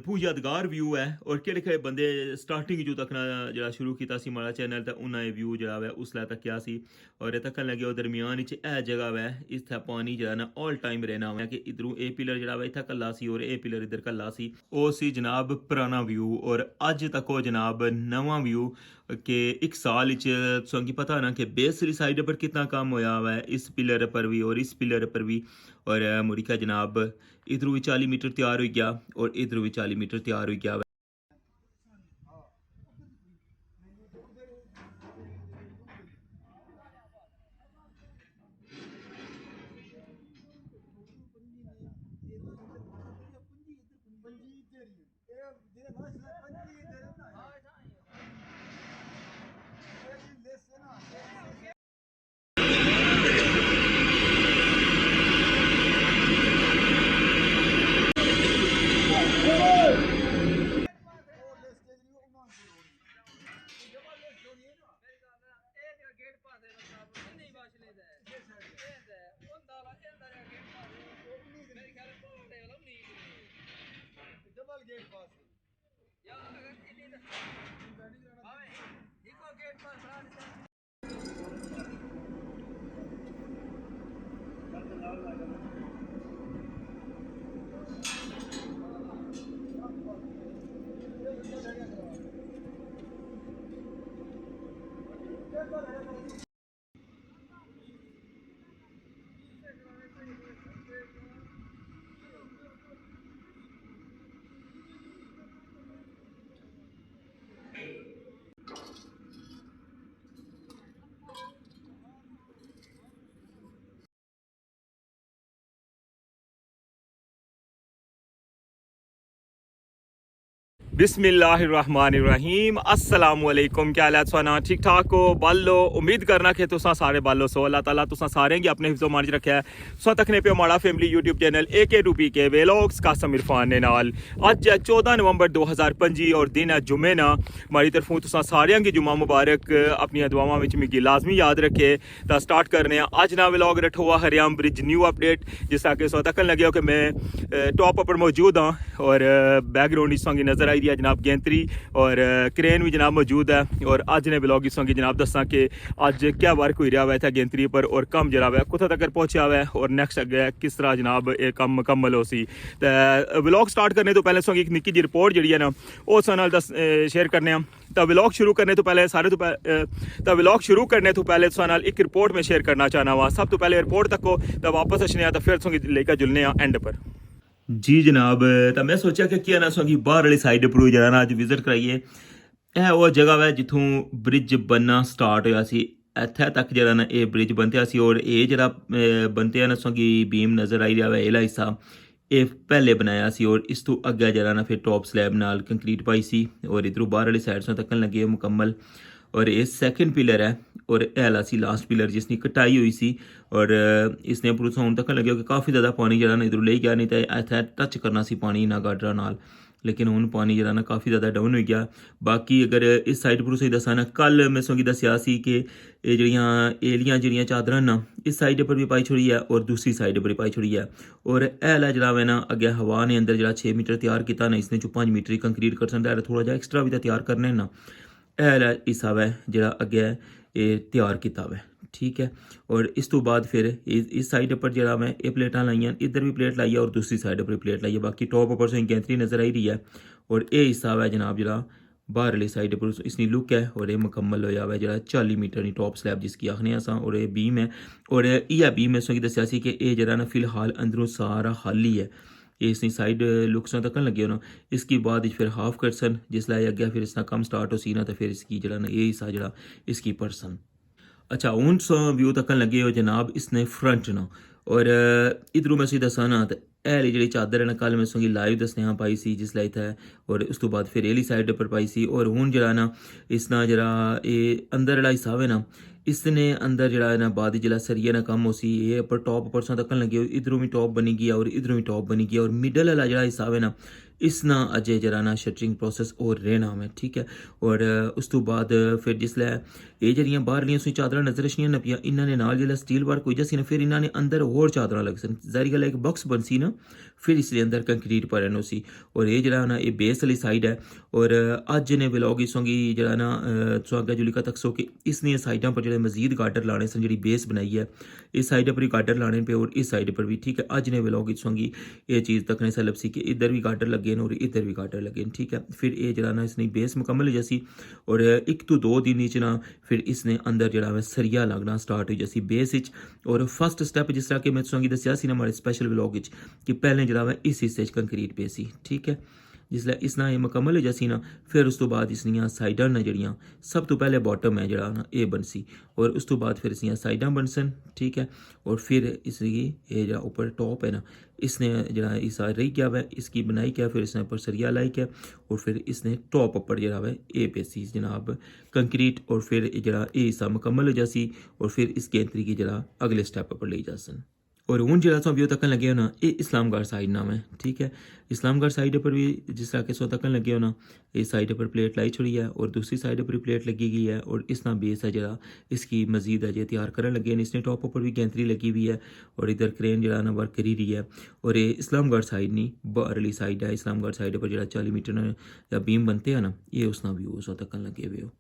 बहुत यादगार व्यू है और किहड़े बंदे स्टार्टिंग जो तकना जरा शुरू किया सी माड़ा चैनल तो उन्हें व्यू जरा वै उसलै तक्या सी और तक्कन लगे और दरमियान च ए जगह वै इत्थै पानी जरा ना ऑल टाइम रहना वै कि इधरों ए पिलर जरा वै इत्थै कल्ला सी और ए पिलर इधर कल्ला सी ਉਹ ਸੀ ਜਨਾਬ ਪੁਰਾਣਾ ਵਿਊ ਔਰ ਅੱਜ ਤੱਕ ਉਹ ਜਨਾਬ ਨਵਾਂ ਵਿਊ ਕਿ ਇੱਕ ਸਾਲ ਵਿੱਚ ਤੁਹਾਨੂੰ ਪਤਾ ਨਾ ਕਿ ਬੇਸਰੀ ਸਾਈਡ पर कितना काम होया हुआ है इस पिलर पर भी और इस पिलर पर भी और मुड़िका जनाब इधरों भी 40 मीटर तैयार हो गया और इधरों भी 40 मीटर तैयार हो गया बिस्मिल्लाहिर्रहमानिर्रहीम अस्सलाम वालेकुम क्या हाल है सुना ठीक ठाक हो बालो उम्मीद करना कि तुसा सारे बालो सो अल्लाह ताला तुसा सारे गी अपने हिफ्ज़ो मान च रखा है सो तकने पे माड़ा फैमिली यूट्यूब चैनल AK रूपी के व्लॉग्स कासम इरफान ने नाल अज 14 नवंबर 2025 और दिन है जुम्मे ना हमारी तरफों तुसा सारे गी जुम्मा मुबारक अपनी दुआवां विच मिगी लाजमी याद रखे तो स्टार्ट करने अज ना व्लॉग रखा हुआ हरियाम ब्रिज न्यू अपडेट जिस तरह के सो तकन लगे हो कि मैं टॉप पर मौजूद हाँ और बैकग्राउंड इस सॉन्ग नज़र आई रही है जनाब गेंतरी और क्रेन भी जनाब मौजूद है और अज ने ब्लॉग इस सॉन्ग जनाब दसा कि अज क्या वर्क हो रहा है इतना गेंतरी पर और कम जरा है कुत्थे तक पहुंचा हुआ है और नेक्स्ट अगे किस तरह जनाब ये कम मुकम्मल हो सी तो व्लॉग स्टार्ट करने तो पहले सॉन्ग एक निक्की जी रिपोर्ट जी है ना वो साल शेयर करने तो व्लॉग शुरू करने तो पहले तो व्लॉग शुरू करने तो पहले साल एक रिपोर्ट में शेयर करना चाहना वा सब तो पहले रिपोर्ट तक हो तो वापस अच्छने तो फिर सॉन्ग लेकर जुलने एंड पर जी जनाब तो मैं सोचा कि क्या ना सोंगी बाहर वाली साइड पर जरा ना अज विजिट कराइए यह वो जगह है जिथों ब्रिज बनना स्टार्ट होया सी इत्थे तक जरा ना ये ब्रिज बनते सी और ये जरा बनते ना सोंगी बीम नज़र आई रहा है एला हिस्सा ये पहले बनाया सी और इस तो अगे जरा ना फिर टॉप स्लैब नाल कंक्रीट पाई सी और इधरों बाहर वाली साइड से तकन लगे मुकम्मल और ये सैकेंड पिलर है और एला सी लास्ट पिलर जिसकी कटाई हुई सी और इसने भरोसा हूँ तक लगे कि काफ़ी ज़्यादा पानी जरा ना इधरों ले गया नहीं तो इत्थे टच करना सी पानी ना गाडरा नाल लेकिन हूँ पानी जरा ना काफ़ी ज़्यादा डाउन हो गया बाकी अगर इस साइड पर सही दसा ना कल मैं सोंगी दसिया सी कि ये जड़ियाँ एलियाँ जड़ियाँ चादरां ना इस साइड पर भी पाई छोड़ी है और दूसरी साइड पर भी पाई छोड़ी है और एला जरा वे ना अगे हवा ने अंदर जरा 6 मीटर तैयार किया ना इसने 5 मीटर ही कंक्रीट कर सकता है थोड़ा जहा एक्सट्रा भी तो तैयार करने ना एला हिस्सा वै जरा अगे ये तैयार किया हुआ ठीक है और इस तो बाद फिर इस साइड पर जरा मैं ये प्लेटां लाइया इधर भी प्लेट लाई है और दूसरी साइड पर प्लेट लाई है बाकी टॉप पर से गैंतरी नज़र आई रही है और ये हिस्सा है जनाब जरा बाहर वाली साइड पर इसकी लुक है और ये मुकम्मल होया हुआ है जरा 40 मीटर की टॉप स्लैब जिसकी आखने असा और ये बीम है और यह बीम मैं सो दसिया कि ये जरा ना फिलहाल अंदरों सारा खाली है ये इसकी साइड लुक्स तकन लगे हो ना इसकी बाद फिर हाफ करसन जिसलै अगे फिर इसका कम स्टार्ट हो सी ना तो फिर इसकी जरा ना ये हिस्सा जरा इसकी परसन अच्छा हूँ व्यू तकन लगे हो जनाब इसने फ्रंट ना और इधरों मैं सीधा दसा ना तो एली जी चादर है ना कल मैं सोंगी लाइव दसने हाँ पाई सी जिसलै इत्थै और उस तो बाद फिर एली साइड पर पाई सी और हूँ जरा ना इसना जरा ये अंदर वाला हिस्सा है ना इसने अंदर जरा ना बाद जिला सरिया ना कम हो सी ये पर टॉप परसों तकन लगे हो इधरों भी टॉप बनी गया और इधरों भी टॉप बनी गया और मिडल वाला जरा हिस्सा है ना इस ना अजय जरा ना शटरिंग प्रोसेस और रहना मैं ठीक है। और उस तो बाद फिर जिसलै ਇਹ ਜਿਹੜੀਆਂ ਬਾਹਰਲੀਆਂ ਤੁਸੀਂ ਚਾਦਰਾਂ ਨਜ਼ਰ ਅਸ਼ੀਆਂ ਨਾ ਪਈਆਂ ਇਹਨਾਂ ਨੇ ਨਾਲ ਜਿਹੜਾ ਸਟੀਲ ਵਰਕ ਹੋਈ ਸੀ ਨਾ ਫਿਰ ਇਹਨਾਂ ਨੇ ਅੰਦਰ ਹੋਰ ਚਾਦਰਾਂ ਲੱਗ ਸਨ ਜ਼ਾਰੀ ਗੱਲ ਇੱਕ ਬਾਕਸ ਬਣ ਸੀ ਨਾ ਫਿਰ ਇਸ ਲਈ ਅੰਦਰ ਕੰਕਰੀਟ ਭਰਨ ਨੂੰ ਸੀ। ਔਰ ਇਹ ਜਿਹੜਾ ਨਾ ਇਹ ਬੇਸ ਵਾਲੀ ਸਾਈਡ ਹੈ। ਔਰ ਅੱਜ ਨੇ ਵਲੌਗ ਇਸੋਂਗੀ ਜਿਹੜਾ ਨਾ ਸੁਆਗਾ ਜੁਲਿਕਾ ਤੱਕ ਸੋ ਕਿ ਇਸ ਦੀਆਂ ਸਾਈਡਾਂ पर ਜਿਹੜੇ ਮਜ਼ੀਦ ਗਾਰਡਰ ਲਾਣੇ ਸਨ ਜਿਹੜੀ ਬੇਸ ਬਣਾਈ ਹੈ इस साइड पर भी गार्डर लाने पे और इस साइड पर भी ठीक है। अज ने व्लॉग इचोंगी ये चीज़ तकने सलब सी कि इधर भी गार्डर लगे और इधर भी गार्डर लगे ठीक है। फिर ये जरा ना इसने बेस मुकम्मल हो जैसी और 1 तो 2 दिन नीचे ना फिर इसने अंदर जरा मैं सरिया लगना स्टार्ट हो जैसी बेस इच। और फस्ट स्टैप जिस तरह कि मैं तुसेंगी दस्सिया सी ना हमारे स्पैशल व्लॉग कि पहले जरा मैं इस हिस्से कंक्रीट पे सी ठीक है। जिसलै इस ना ये मुकम्मल हो जासी ना फिर उस तो बाद इसनियाँ साइडां न जड़ियाँ सब तो पहले बॉटम है जरा ना ये बनसी और उस तो बाद फिर इसनियाँ साइडां बनसन ठीक है। और फिर इसकी ये जरा ऊपर टॉप है ना इसने जरा इस रही क्या है इसकी बनाई क्या फिर इसने ऊपर सरिया लाई क्या और फिर इसने टॉप ऊपर जरा है ये पेसी जनाब कंक्रीट। और फिर जरा ये हिस्सा मुकम्मल हो जासी और फिर इसके एंट्री की जरा अगले स्टैप पर ले जासन। और हूँ जो व्यू तकन लगे हो ना ये इस्लामगढ़ साइड नाम है ठीक है। इस्लामगढ़ साइड पर भी जिस तरह के सो तकन लगे हो ना इस साइड पर प्लेट लाई छोड़ी है और दूसरी साइड पर भी प्लेट लगी गई है। और इस तरह बेस है जरा इसकी मजीद है जो तैयार करने लगे हैं। इसने टॉप पर भी गैंतरी लगी हुई है और इधर क्रेन जरा ना वर्क करी रही है। और ये इस्लामगढ़ साइड नहीं बाहरली साइड है। इस्लामगढ़ साइड पर जरा 40 मीटर या बीम बनते हैं ना ये उसना व्यू सो तकन लगे हुए हो।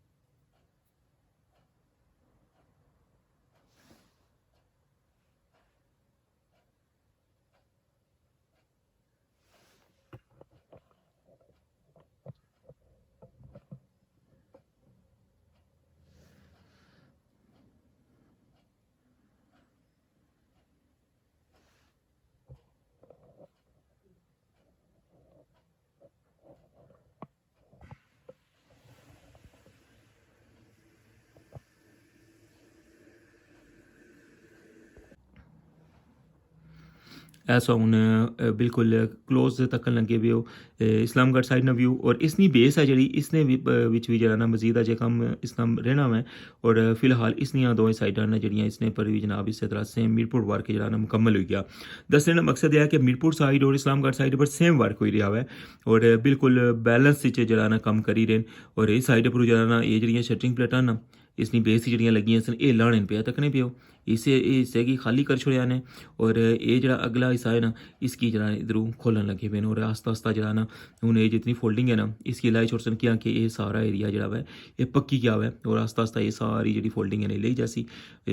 ऐसा हूँ बिल्कुल क्लोज तकन लगे हुए हो इस्लामगढ़ साइड ना व्यू। और इसनी बेस है जी इसने भी जरा ना मजीद अजय कम इसका रहना है। और फिलहाल इसनिया दो साइडा ने जड़ियाँ इसने पर भी जनाब इस तरह सेम मीरपुर वर्क जरा ना मुकम्मल हो गया। दसने का मकसद यह है कि मीरपुर साइड और इस्लामगढ़ साइड पर सेम वर्क हो रहा है और बिल्कुल बैलेंस जरा ना कम करी रहे। और इस साइड पर जरा ना ये जड़ियाँ शटरिंग प्लेटां ना इसनी बेस ही जड़ियाँ लगियां सन ये लाने पे तकने पे हो इसे हिस्से की खाली कर छोड़िया ने। और ये जरा अगला हिस्सा है ना इसकी जरा इधरों खोलन लगे पे और आस्ता आस्ता जरा ना हूँ ये जितनी फोल्डिंग है ना इसकी लाई छोड़ सन किया कि ये सारा एरिया जरा है ये पक्की क्या है। और आस्ता आस्ता ये सारी जी फोल्डिंग है ले जैसी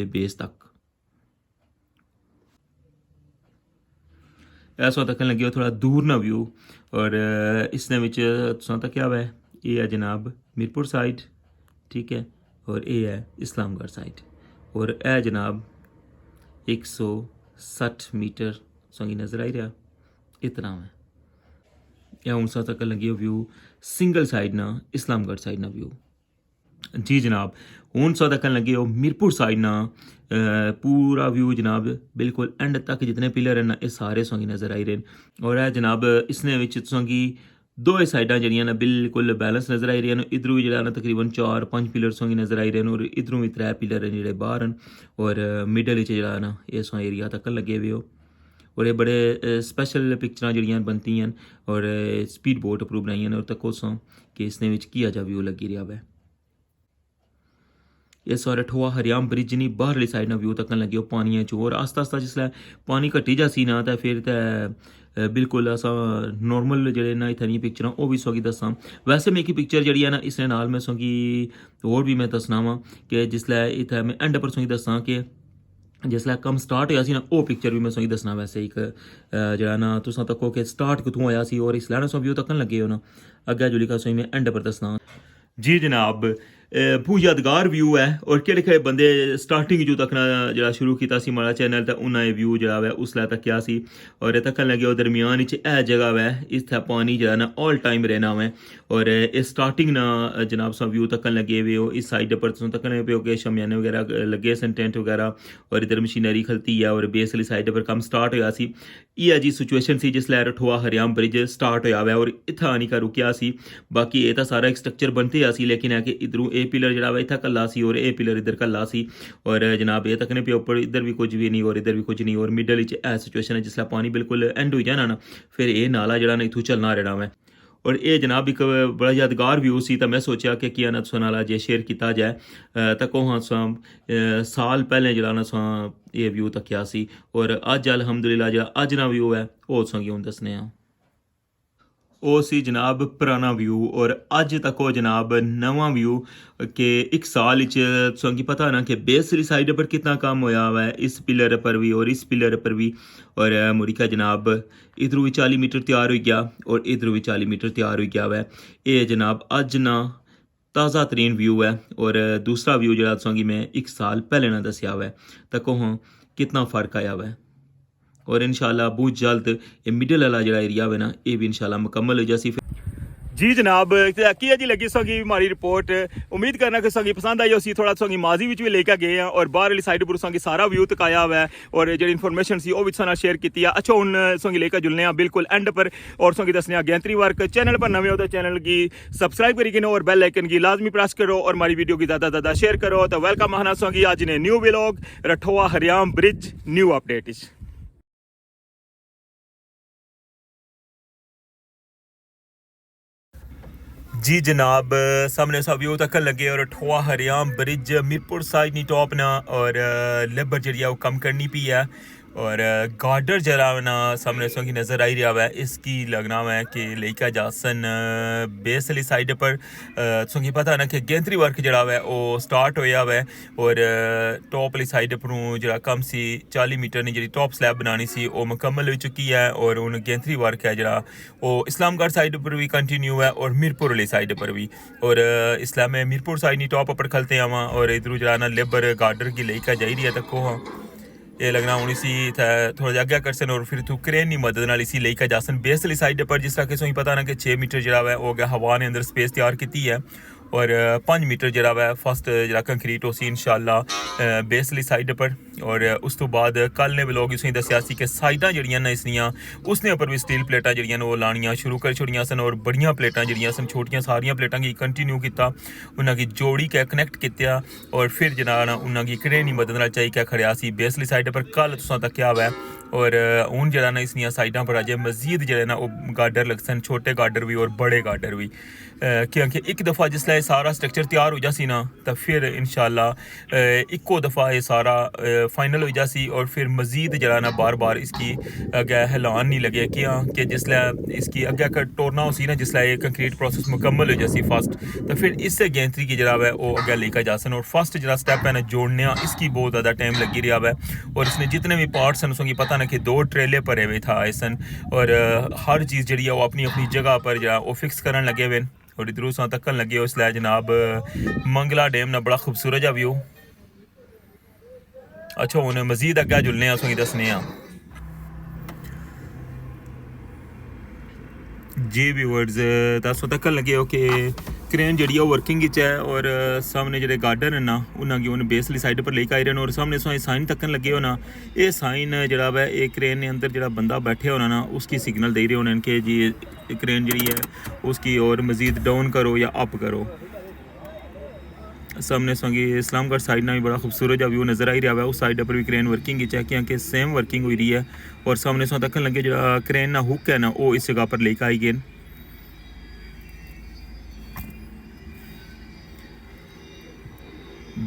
बेस तक ऐसा तकन लगे हो थोड़ा दूर ना व्यू। और इसने तक क्या है ये है जनाब मीरपुर साइड ठीक है। और ये है इस्लामगढ़ साइड और यह जनाब 160 मीटर संगी नज़र आई रहा इतना है या हूँ सा तक लगी व्यू सिंगल साइड ना इस्लामगढ़ साइड ना व्यू जी जनाब हूँ सा तक लगे हो मीरपुर साइड ना पूरा व्यू जनाब बिल्कुल एंड तक जितने पिलर हैं ना ये सारे संगी नज़र आई रहे। और यह जनाब इसने संगी दो साइडा जड़ियाँ ना बिल्कुल बैलेंस नज़र आई रही हैं। इधरों भी जरा ना तकरीबन 4-5 पिलर सोंगी नज़र आई रहे हैं और इधरों भी 3 पिलर हैं जो बाहर हैं। और मिडल जरा ना ये सो एरिया तक लगे हुए हो। और ये बड़े स्पैशल पिक्चर जड़ियाँ बनती हैं और स्पीड बोट पर बनाई हैं और तको सो कि इसने किया जा व्यू लगी रहा है। ये सारे ठोआ हरियाम ब्रिज नहीं बाहरली साइड ना व्यू तक लगे हो पानी चो। और आस्ता आस्ता जिसलै पानी घटी जासी ना तो फिर तो बिल्कुल अस नॉर्मल जड़े ना इतनी पिक्चर वो भी सौगी दसा। वैसे मेरी पिक्चर जी है ना इस नाल मैं सौगी होर भी मैं दसना वा कि जिसलै इतना मैं एंड पर सौगी दसा कि जिसलै कम स्टार्ट होया सी ना वो पिक्चर भी मैं सौगी दसना। वैसे एक जरा ना तुसा तको कि स्टार्ट कितों होया सी और इस लैना सौ व्यू तकन लगे हो ना अग्गे जुलिका सौगी मैं एंड पर दसना जी जनाब। बहुत यादगार व्यू है और केड़े केड़े बंदे स्टार्टिंग जो तक जरा शुरू किया सी माड़ा चैनल तो उन्हें व्यू जरा है उसलै तक्या सी। और तकन लगे दरमियान यह जगह है इतना पानी जरा ना ऑल टाइम रहना है। और इस स्टार्टिंग ना जनाब सा व्यू तकन लगे हुए हो इस साइड पर तकन पे हो गए शमियाने वगैरह लगे सन टेंट वगैरह और इधर मशीनरी खलती है और बेस वाली साइड पर कम स्टार्ट होया सी ਇਹ ਜੀ ਸਿਚੁਏਸ਼ਨ ਸੀ ਜਿसलै रठोआ हरियाम ब्रिज स्टार्ट होया हुआ और इत्थै आनी का रुकिया सी। बाकी ये तो सारा एक स्ट्रक्चर बनते आ सी, लेकिन है कि इधरों ए पिलर जड़ा वा इत्थै कल्ला सी और ए पिलर इधर कल्ला सी और जनाब ये तकने पे ऊपर इधर भी कुछ भी नहीं और इधर भी कुछ नहीं और मिडल च ए सिचुएशन है जिसलै पानी बिल्कुल एंड हो जाना ना फिर ये नाला जड़ा ना इत्थों चलना रहना वै। और ये जनाब एक बड़ा यादगार व्यू सी तो मैं सोचा कि किया ना तुसां नाल जे शेयर किया जाए तो कोहां साल पहले जड़ा ना ये व्यू तक्या सी और अज अलहमदुलिल्लाह जड़ा अज ना व्यू है वो तुसां गी हुण दस्सने आं। ਉਹ ਸੀ ਜਨਾਬ ਪੁਰਾਣਾ ਵਿਊ और ਅੱਜ तक वो जनाब नवा व्यू कि एक साल तुसें पता ना कि बेसली साइड पर कितना काम होया हुआ है इस पिलर पर भी और इस पिलर पर भी और मुड़िका जनाब इधरों भी 40 मीटर तैयार हो गया और इधरों भी 40 मीटर तैयार हो गया हुआ है। ये जनाब अज ना ताज़ा तरीन व्यू है और दूसरा व्यू जरा तुसें मैं एक साल पहले ना दसिया हुआ है तो कोह कितना फ़र्क आया हुआ है और इंशाल्लाह बहुत जल्द ये मिडल वाला जो एरिया है ना ये भी इंशाल्लाह मुकम्मल हो जासी। जी जनाब की जी लगी सोगी हमारी रिपोर्ट, उम्मीद करना कि सोगी पसंद आई उसी थोड़ा सोगी माजी भी लेकर गए हैं और बाहर वाली साइड पर सोगी सारा व्यू तकाया हुआ है और जो इन्फॉर्मेशन सी वो भी सारा शेयर की। अच्छा हूँ सोगी लेकर जुलने बिल्कुल एंड पर और सोगी दसने गैंतरी वर्क चैनल पर नवे हो तो चैनल की सब्सक्राइब करी और बेल आइकन की लाजमी प्रेस करो और हमारी वीडियो की ज़्यादा शेयर करो। तो वेलकम आना सोगी आज ने new vlog Rathoa Haryam bridge new update. जी जनाब सामने सा व्यू तक लगे और रठोआ हरियाम ब्रिज मीरपुर साइड नी टॉप ना और लेबर जड़ी वो कम करनी पी है और गार्डर जरा ना सामने सो की नज़र आई रहा है इसकी लगना है कि लेकर जासन बेस वाली साइड पर सो की पता ना कि गेंतरी वर्क जरा है वो स्टार्ट होया हुआ है और टॉप वाली साइड पर जरा कम सी 40 मीटर ने जी टॉप स्लैब बनानी सी वो मुकम्मल हो चुकी है और उन गेंतरी वर्क है जरा वो इस्लामगढ़ साइड पर भी कंटिन्यू है और मीरपुर वाली साइड पर भी और इसलिए मैं मीरपुर साइड नहीं टॉप पर खलते आवा और इधरों जरा ना लेबर गार्डर की लेकर जा रही है तक को ये लगना हूँ इसी थोड़ा जा अग्गे करसन और फिर तू क्रेन की मदद नाल इसी लेकर जासन बेस वाली साइड पर जिस तरह कि पता ना कि 6 मीटर जरा है वो गया हवा ने अंदर स्पेस तैयार की है और 5 मीटर जरा है फर्स्ट जरा कंक्रीट हो सी इंशाल्लाह बेस वाली साइड पर और उस तो बाद कल ने व्लॉग इसमें दसिया सी कि साइडां जड़ियां ना इसनियां उसने उपर भी स्टील प्लेटां जड़ियां वो लानियां शुरू कर छोड़ियां सन और बड़ियां प्लेटां जड़ियां सन छोटियां सारियां प्लेटां की कंटिन्यू किया उन्हां की जोड़ी के कनैक्ट किया और फिर जनाब उन्हां की क्रेन की मदद नाल चाही के खड़िया सी बेस वाली साइड पर कल तुसां तक्या हुआ है और हूँ जरा ना इसनिया साइडां पर अजे मजीद जड़े ना वो गार्डर लगसन छोटे गार्डर भी और बड़े गार्डर भी क्योंकि एक दफ़ा जिसलै सारा स्ट्रक्चर तैयार हो जासी ना तो फिर इंशाल्लाह इको दफ़ा ये सारा फाइनल हो जासी और फिर मजीद जरा ना बार बार इसकी अगे हिलान नहीं लगे कि जिसलै इसकी अगे टोरना हो सी ना जिसलै ये कंक्रीट प्रोसेस मुकम्मल हो जासी फर्स्ट तो फिर इससे गेंतरी की जरा है वो अगे लेकर जासन और फर्स्ट जरा स्टेप है ना जोड़ने इसकी बहुत ज़्यादा टाइम लगी रहा है और इसने जितने भी पार्ट्स हैं उसकी पता ना कि 2 ट्रेले भरे हुए था ऐसन और हर चीज़ जड़ी है वो अपनी अपनी जगह पर जरा वो फिक्स करन लगे हुए और इधरों सा तकन लगे इसलिए जनाब मंगला डैम ना बड़ा खूबसूरत जा व्यू। अच्छा हूँ मजीद अग्गे जुलने उसकी दसने जी व्यूअर्स दसो तकन लगे हो कि क्रेन जी वर्किंग है और सामने जो गार्डन है ना उन्होंने उन्हें बेस वाली साइड पर लेकर आए रहे और सामने सो साइन तकन लगे हो ना ये साइन जरा है ये क्रेन ने अंदर जो बंदा बैठे होना ना उसकी सिग्नल दे रहे होने कि जी क्रेन जी है उसकी और मजीद डाउन करो या अप करो। सामने सोगी इस्लामगढ़ साइड ना भी बड़ा खूबसूरत व्यू नज़र आई रहा है उस साइड पर भी क्रेन वर्किंग है क्योंकि सेम वर्किंग हुई रही है और सामने सो तकन लगे जो क्रेन ना हुक है ना वो इस जगह पर लेकर आई गए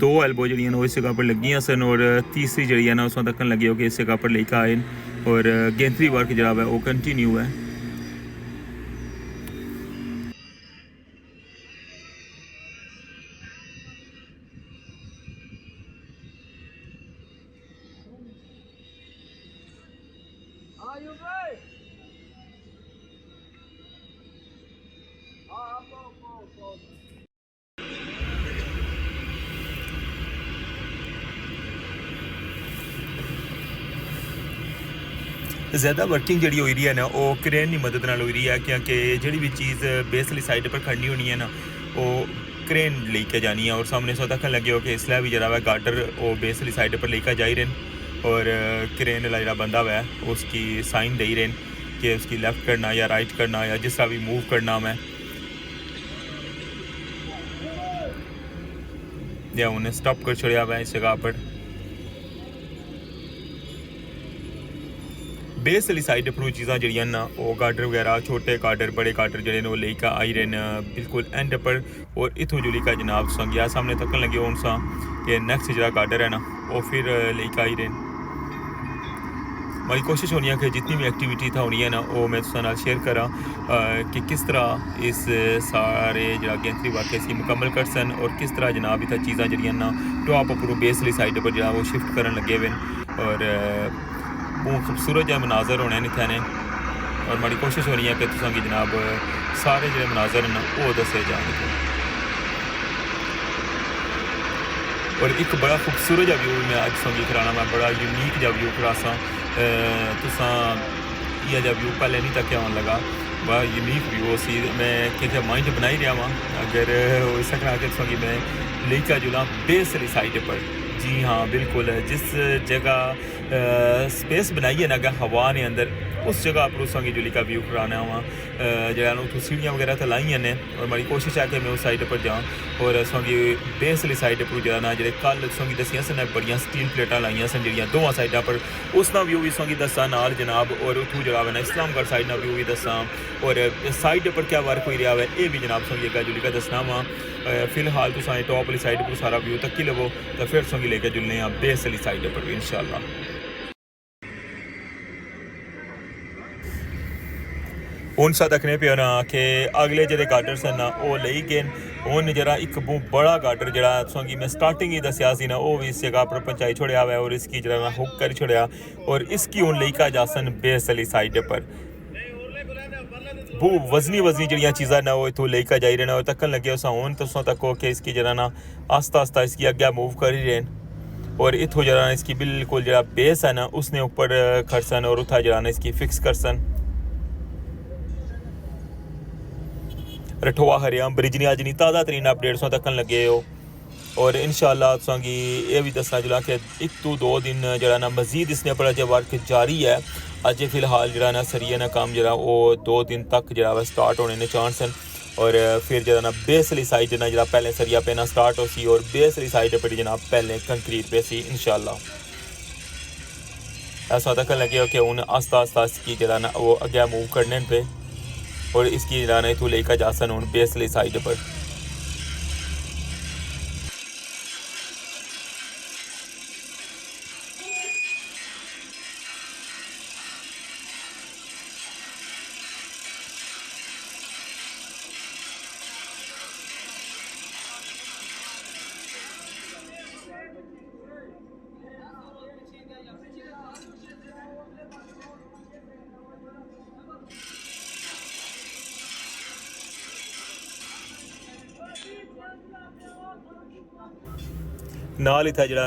2 एल्बो जड़ियाँ वो इस जगह पर लगी सन और तीसरी जड़ी ना उसमें तक लगे हो कि इस जगह पर लेकर आए और गेंतरी वर्क जरा है वो कंटिन्यू है। ज़्यादा वर्किंग जी हो रही है ना वो क्रेन की मदद नाल हो रही है क्योंकि जी भी चीज़ बेस वाली साइड पर खड़नी होनी है ना वो क्रेन लेके जानी है और सामने सौ तक लगे हो कि इसलिए भी जरा है गार्डर वो बेस वाली साइड पर लेकर जा रहे हैं और क्रेन वाला जो बंदा हुआ है उसकी साइन दे रहे हैं कि उसकी लेफ़्ट करना या राइट करना या जिस तरह भी मूव करना मैं या उन्हें स्टॉप कर छोड़ा हुआ है इस जगह पर। बेस वाली साइड पर चीज़ां जड़ियां ना वो गार्डर वगैरह छोटे गार्डर बड़े गार्डर जड़े वो लेकर आई रहे हैं बिल्कुल एंड पर। और इतों जो लेकर जनाब संगया सामने तकन लगे हूँ सा कि नैक्सट जो गार्डर है ना वो फिर लेकर आई रहे हैं। मेरी कोशिश होनी है कि जितनी भी एक्टिविटी था होनी है ना वो मैं तुझे शेयर करा कि किस तरह इस सारे जो गैंथरी वाक़े से मुकम्मल कर सन और किस तरह जनाब इतना चीज़ां जड़ियां ना टॉप अपू बेस वाली साइड पर जो वो शिफ्ट करन लगे हुए और बहुत खूबसूरत जो मनाजर होने इतने और मेरी कोशिश हो रही है कि तुसें जनाब सारे जो मनाजर हैं वो दसे जाए। और एक बड़ा खूबसूरत जहा व्यू मैं अज संगी कराना मैं बड़ा यूनीक जहा व्यू करासा तुसां यह जहा व्यू पहले नहीं तक आने लगा बड़ा यूनीक व्यू सी मैं क्या माइंड बनाई रहा वहाँ अगर हो सकना कि तुसें मैं लेकर जुला बेस वाली साइड पर। जी हाँ बिल्कुल जिस जगह स्पेस बनाई है ना अगर हवा ने अंदर उस जगह पर उसकी जुली का व्यू कराना वहाँ जरा उतो सीढ़ियाँ वगैरह तो लाई ने और मेरी कोशिश है कि मैं उस साइड पर जाऊँ और उसकी बेस वाली साइड पर जरा ना जो कल उसकी दसियां सन बड़िया स्टील प्लेटां लाइया सन जड़ियाँ दोवां साइडों पर उसका व्यू भी उसकी दसा नाल जनाब और उतों जरा मैं इस्लामगढ़ साइड का व्यू भी दसा और साइड पर क्या वर्क हो रहा है ये भी जनाब संगी अगर जुली का दसना वा। फिलहाल तुम टॉप वाली साइड पर सारा व्यू तक ही लवो तो फिर संगी लेके जुलने बेस वाली साइड पर भी इंशाल्लाह। हूँ सा दखने पे ना कि अगले जो गार्डर सन ना वो ले गए हूँ जरा एक बहुत बड़ा गार्डर जरा तुसेंगी मैं स्टार्टिंग ही दसिया सी ना वो भी इस जगह पर पहुँचाई छोड़िया हुआ है और इसकी जरा मैं हुक कर छोड़िया और इसकी हूँ लेकर जा सन बेस वाली साइड पर। वो वजनी वजनी जड़ियाँ चीज़ां ना वो इतों लेकर जा रहे हैं और तकन लगे उस हूँ तुसों तक हो कि इसकी जरा ना आस्ता आस्ता इसकी अग्गे मूव कर ही रहे और इतों जरा इसकी बिल्कुल जरा बेस है ना उसने ऊपर खड़सन और उठा जरा ना इसकी फिक्स करसन। रठोआ हरियाम ब्रिज ने अज नहीं ताज़ा तरीन अपडेट्स तकन लगे हो और इंशाल्लाह तुसेंगी ये भी दसना जुला कि 1 to 2 दिन जरा ना मजीद इसने पर अजय वर्क जारी है। अजय फिलहाल जरा ना सरिया ना काम जरा वो 2 दिन तक जरा वह स्टार्ट होने ने चांस हैं और फिर जरा ना बेस वाली साइड ना जरा पहले सरिया पेना स्टार्ट हो सी और बेस वाली साइड पर जनाब पहले कंक्रीट पे सी इंशाल्लाह। ऐसा तक लगे हो कि हूँ आस्ता आस्ता इसकी जरा ना वो अगे मूव करने पे और इसकी जरा ना तू लेकर जा सन हूँ बेस वाली साइड पर। नाल इतना जरा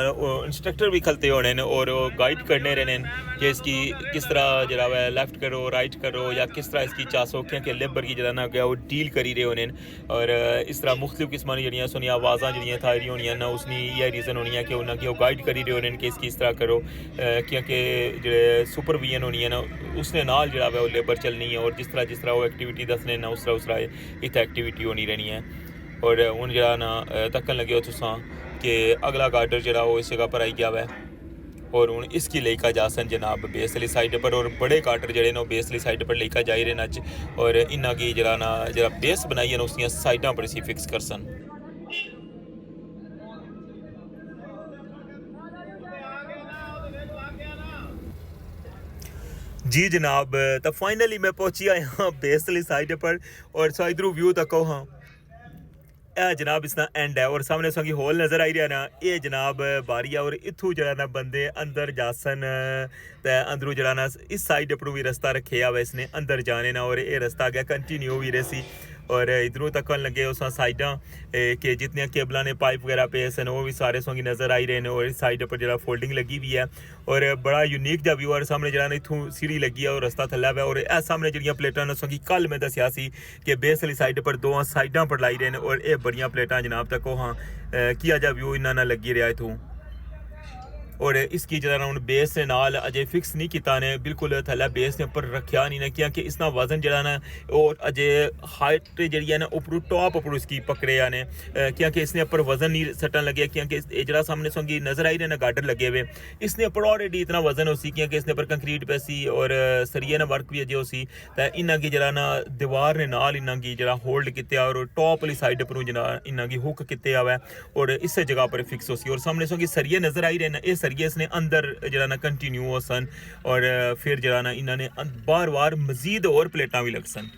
इंस्ट्रक्टर भी खलते होने और गाइड करने रहने कि इसकी किस तरह जरा वह लेफ़्ट करो राइट करो या किस तरह इसकी चासोखें के लेबर की जरा ना गया वो डील करी रहे होने और इस तरह मुख्तलिफ किस्म की जड़ियाँ सुनिया आवाज़ा जड़ियाँ था रही होनी ना उसकी यह रीज़न होनी है कि उन्हें वो गाइड करी रहे होने कि इसकी इस तरह करो क्योंकि जो सुपरविजन होनी है ना उसने नाल जरा वह लेबर चलनी है और जिस तरह वो एक्टिविटी दसने ना उस तरह इत एक्टिविटी होनी रहनी है। और हूँ जरा ना तकन लगे हो तुसां कि अगला गार्डर जरा वो इस जगह पर आई गया है और हूँ इसकी लेकर जा सन जनाब बेस वाली साइड पर और बड़े गार्डर जड़े ने बेस वाली साइड पर लेकर जा रहे हैं अज और इन्हों की जरा ना जरा बेस बनाई है उसकी साइडों पर इसी फिक्स कर सन। जी जनाब तो फाइनली मैं पहुंची आया बेस वाली साइड पर और इधरों व्यू तको हाँ जनाब इसका एंड है और सामने उसकी होल नज़र आई रहा ना ये जनाब बारी है और इतों जरा ना बंदे अंदर जासन तो अंदरों जरा ना इस साइड पर भी रास्ता रखे हुआ इसने अंदर जाने ना और ये रास्ता आगे कंटिन्यू भी रही और इधरों तक लगे उस साइडा कि जितने केबलों ने पाइप वगैरह पे सन वो भी सारे सोंगी नज़र आई रहे हैं और इस साइड पर जरा फोल्डिंग लगी हुई है और बड़ा यूनीक जहा व्यू है। सामने जरा इतों सीढ़ी लगी है और रास्ता थल्ला हुआ और ए सामने जड़ियाँ प्लेटां ने सोंगी कल मैं दसिया सी कि बेस वाली साइड पर 2 साइडों पर लाई रहे हैं और ये बड़ियाँ प्लेटां जनाब तक हाँ किया जा व्यू इन्ना ना लगी रहा इतों और इसकी जरा हूँ बेस ने नाल अजे फिक्स नहीं किया ने बिल्कुल थल्ले बेस ने उपर रखा नहीं ना क्योंकि इसका वजन जरा ना और अजे हाइट जी है ना उपर टॉप उपर इसकी पकड़े ने क्योंकि इसने उपर वजन नहीं सटन लगे क्योंकि जरा सामने सोंगी नजर आई रहे ना गार्डर लगे हुए इसने उपर ऑलरेडी इतना वजन हो सी क्योंकि इसने पर कंक्रीट पे सी और सरिये ने वर्क भी अजे हो सी तो इन्हों की जरा ना दीवार ने नाल इन्हों की जरा होल्ड किया और टॉप वाली साइड पर जना इन्हों की हुक किया हुआ है और इस जगह पर फिक्स हो सी और सामने सोंगी सरिये नजर आई रहे ना ये सरिये इसने अंदर जरा ना कंटिन्यू हो सन और फिर जरा ना इन्होंने बार बार मजीद और प्लेटा भी लग सन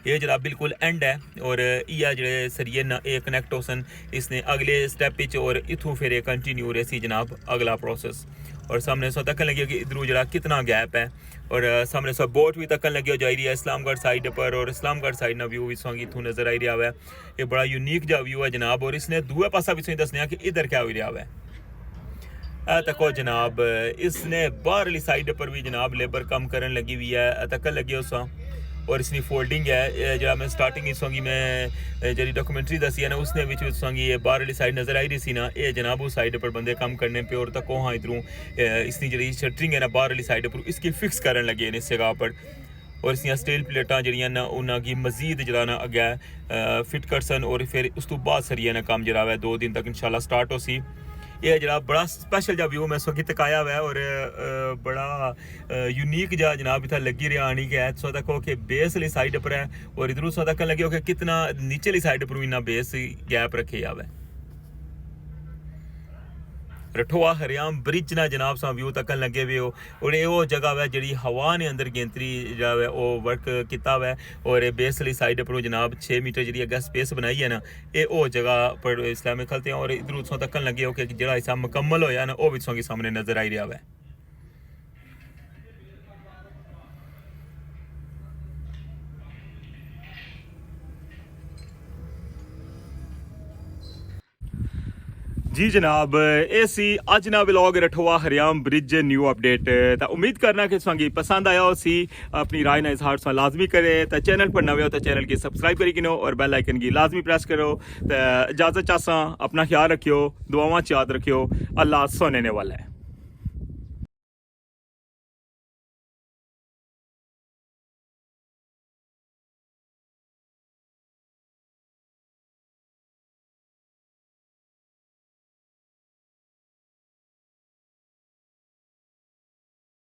ये जरा बिल्कुल एंड है और इया जो सरिये ना ये कनैक्ट हो सन इसने अगले स्टैप और इथों फिर कंटिन्यू रही जनाब अगला प्रोसेस और सामने सो तकन लगे कि इधरों जरा कितना गैप है और सामने सो बोट भी तकन लगे जा रही है इस्लामगढ़ साइड पर और इस्लामगढ़ साइड ना व्यू भी सॉन्ग इथों नजर आई रहा है ये बड़ा यूनिक जा व्यू है जनाब और इसने दूसरा पासा भी दसने कि इधर क्या हो रहा है तको जनाब इसने बाहरली साइड पर भी जनाब लेबर काम करने लगी हुई है तकन लगी उस और इसकी फोल्डिंग है जरा मैं स्टार्टिंग इसोंगी मैं जी डॉक्यूमेंट्री दसी है ना उसने विचोंगी ये बाहरली साइड नजर आई रही सी ना ये जनाब उस साइड पर बंदे काम करने पे और तक हाँ इधरों इसकी जी शटरिंग है ना बाहरली साइड पर इसकी फिक्स करने लगे इस जगह पर और इसलिए स्टील प्लेटा जड़ियाँ ना उन्होंने मजीद जरा ना अगे फिट कर सन और फिर उस तो बाद सरिया ना काम जरा है 2 दिन तक इंशाल्लाह स्टार्ट हो सी ये जरा बड़ा स्पेशल जा व्यू मैं सो की तकाया हुआ है और बड़ा यूनिक जा जनाब इतना लगी रहा आनी के है सो तक कि बेस वाली साइड पर है और इधरों सो तक लगे हो कि कितना नीचे वाली साइड पर भी इन्ना बेस गैप रखे हुआ है रठोआ हरियाम ब्रिज ना जनाब सा व्यू तक लगे हुए हो और ये वो जगह है जी हवा ने अंदर गेंतरी जो है वो वर्क किया हुआ है और बेस वाली साइड पर जनाब 6 मीटर जी अगर स्पेस बनाई है ना ये वो जगह पर इस्लामिक खलते हैं और इधर उतों तक लगे हो कि जो हिस्सा मुकम्मल होया ना वो भी सामने नजर आई रहा है जी जनाब ये सी अज ना vlog Rathoa Haryam bridge new update तो उम्मीद करना कि तुसेंगी पसंद आया हो सी अपनी राय ना इजहार तुसें लाजमी करे तो चैनल पर नवे हो तो चैनल की सब्सक्राइब करी किनो और बेल आइकन की लाजमी प्रेस करो तो इजाजत चाहसा अपना ख्याल रखियो दुआवां याद रखियो अल्लाह सोने वाला है।